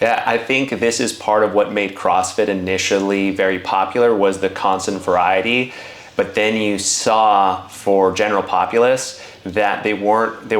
Yeah, I think this is part of what made CrossFit initially very popular was the constant variety. But then you saw for general populace that there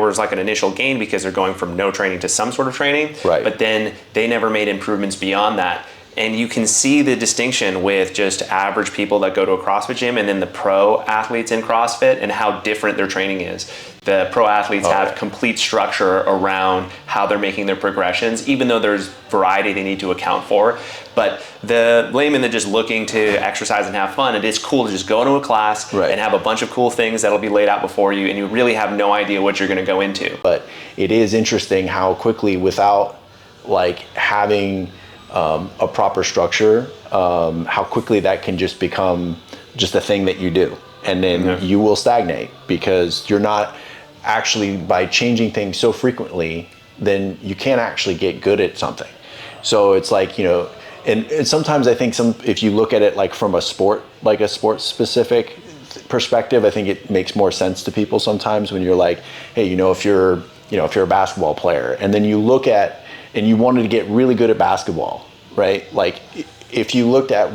was like an initial gain because they're going from no training to some sort of training. Right. But then they never made improvements beyond that. And you can see the distinction with just average people that go to a CrossFit gym and then the pro athletes in CrossFit and how different their training is. The pro athletes have complete structure around how they're making their progressions, even though there's variety they need to account for. But the layman that just looking to exercise and have fun, it is cool to just go into a class and have a bunch of cool things that'll be laid out before you, and you really have no idea what you're going to go into. But it is interesting how quickly, without like having a proper structure, how quickly that can just become just a thing that you do, and then you will stagnate because you're not actually, by changing things so frequently, then you can't actually get good at something. So it's like, you know, and sometimes I think if you look at it like from a sport specific perspective, I think it makes more sense to people sometimes when you're like, hey, you know, if you're a basketball player and then you look at and you wanted to get really good at basketball, right? Like if you looked at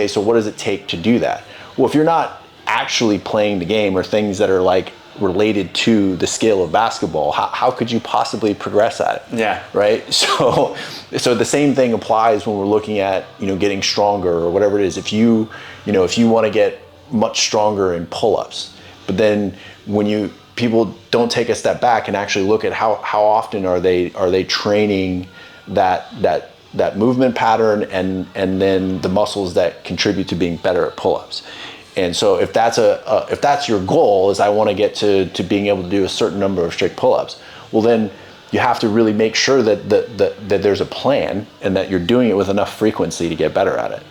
so what does it take to do that? Well, if you're not actually playing the game or things that are like related to the skill of basketball, how could you possibly progress at it? Yeah. Right. So the same thing applies when we're looking at, you know, getting stronger or whatever it is. If you want to get much stronger in pull-ups, but then when people don't take a step back and actually look at how often are they training that movement pattern and then the muscles that contribute to being better at pull-ups. And so if that's your goal, is I want to get to being able to do a certain number of strict pull-ups, well then you have to really make sure that there's a plan and that you're doing it with enough frequency to get better at it.